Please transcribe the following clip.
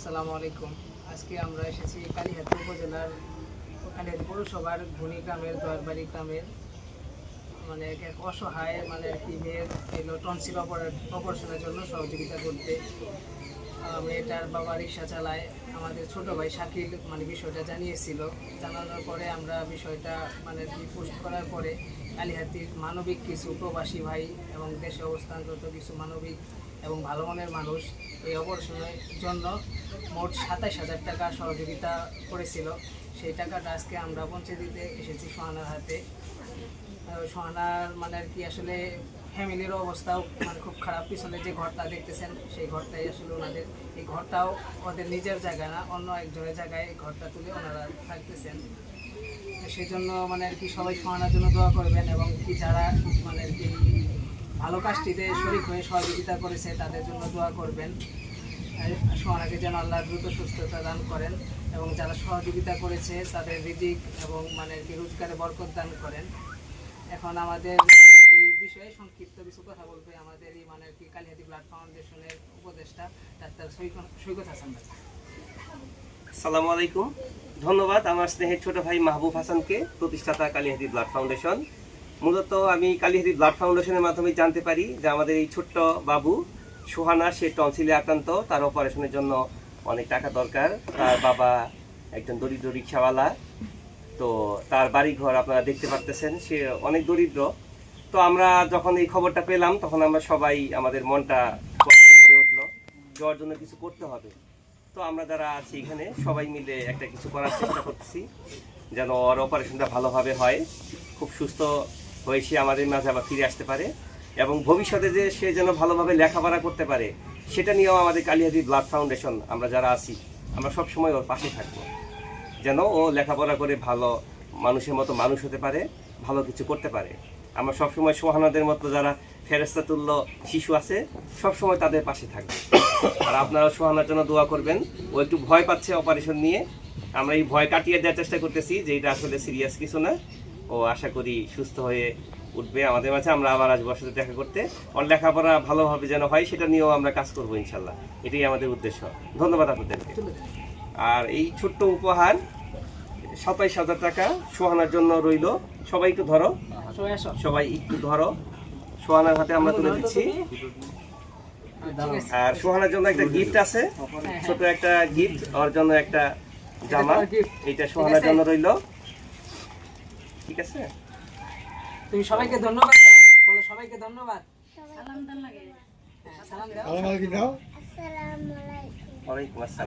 আসসালামু আলাইকুম। আজকে আমরা এসেছি কালিহাতী উপজেলার কালিহাতী পৌরসভার ঘুনি গ্রামের দোয়ারবাড়ি গ্রামের এক অসহায় কি মেয়ের টনসিল অপারেশনের জন্য সহযোগিতা করতে। মেয়েটার বাবা রিক্সা চালায়। আমাদের ছোট ভাই শাকিল বিষয়টা জানিয়েছিল। জানানোর পরে আমরা বিষয়টা পোস্ট করার পরে কালিহাতীর মানবিক কিছু প্রবাসী ভাই এবং দেশে অবস্থানরত কিছু মানবিক এবং ভালো মনের মানুষ এই অপারেশনের জন্য মোট ২৭,০০০ টাকা সহযোগিতা করেছিল। সেই টাকাটা আজকে আমরা পৌঁছে দিতে এসেছি সোহানার হাতে। সোহানার আসলে ফ্যামিলির অবস্থাও খুব খারাপ। পিছনে যে ঘরটা দেখতেছেন সেই ঘরটাই আসলে ওনাদের, এই ঘরটাও ওদের নিজের জায়গা না, অন্য একজনের জায়গায় এই ঘরটা তুলে ওনারা থাকতেছেন। সেই জন্য সবাই সোহানার জন্য দোয়া করবেন এবং যারা ভালো কাজটিতে শরীক হয়ে সহযোগিতা করেছে তাদের জন্য দোয়া করবেন। সোহানাকে যেন আল্লাহ দ্রুত সুস্থতা দান করেন এবং যারা সহযোগিতা করেছে তাদের রিজিক এবং রোজগারে বরকত দান করেন। এখন আমাদের এই বিষয়ে সংক্ষিপ্ত কিছু কথা বলবে আমাদের এই কালিহাতী ব্লাড ফাউন্ডেশনের উপদেষ্টা ডাক্তার সৈকত হাসান ভাই। আসসালামু আলাইকুম। ধন্যবাদ আমার স্নেহের ছোট ভাই মাহবুব হাসানকে, প্রতিষ্ঠাতা কালিহাতী ব্লাড ফাউন্ডেশন। মূলত আমি কালিহাতী ব্লাড ফাউন্ডেশনের মাধ্যমে জানতে পারি যে আমাদের এই ছোট্ট বাবু সোহানা, সে টনসিলে আক্রান্ত। তার অপারেশনের জন্য অনেক টাকা দরকার। তার বাবা একজন দরিদ্র রিক্সাওয়ালা, তো তার বাড়ি ঘর আপনারা দেখতে পারতেছেন, সে অনেক দরিদ্র। তো আমরা যখন এই খবরটা পেলাম তখন আমরা সবাই, আমাদের মনটা কষ্টে ভরে উঠলো, যাওয়ার জন্য কিছু করতে হবে। তো আমরা যারা আছি এখানে সবাই মিলে একটা কিছু করার চেষ্টা করতেছি যেন ওর অপারেশনটা ভালোভাবে হয়, খুব সুস্থ হয়ে সে আমাদের মাঝে আবার ফিরে আসতে পারে এবং ভবিষ্যতে যে সে যেন ভালোভাবে লেখাপড়া করতে পারে সেটা নিয়েও আমাদের কালিহাতী ব্লাড ফাউন্ডেশন, আমরা যারা আছি আমরা সবসময় ওর পাশে থাকবো, যেন ও লেখাপড়া করে ভালো মানুষের মতো মানুষ হতে পারে, ভালো কিছু করতে পারে। আমরা সবসময় সোহানাদের মতো যারা ফেরেশতা তুল্য শিশু আছে সবসময় তাদের পাশে থাকবে। আর আপনারা সোহানার জন্য দোয়া করবেন। ও একটু ভয় পাচ্ছে অপারেশন নিয়ে, আমরা এই ভয় কাটিয়ে দেওয়ার চেষ্টা করতেছি যে এটা আসলে সিরিয়াস কিছু না। ও আশা করি সুস্থ হয়ে উঠবে আমাদের মাঝে। আমরা আবার আসবো ওর সাথে দেখা করতে। ওর লেখাপড়া ভালোভাবে যেন হয় সেটা নিয়েও আমরা কাজ করবো ইনশাল্লাহ, এটাই আমাদের উদ্দেশ্য। ধন্যবাদ আপনাদেরকে। আর এই ছোট্ট উপহার ২৭,০০০ টাকা সোহানার জন্য রইল। সবাই একটু ধরো, সবাই একটু ধরো, সোহানার হাতে আমরা তুলে দিচ্ছি। আর সোহানার জন্য একটা গিফট আছে, ছোট একটা গিফট, ওর জন্য একটা জামা, এইটা সোহানার জন্য রইল। ঠিক আছে, তুমি সবাইকে ধন্যবাদ দাও, বলো সবাইকে ধন্যবাদ। সালাম দাও। ওয়ালাইকুম আসসালাম।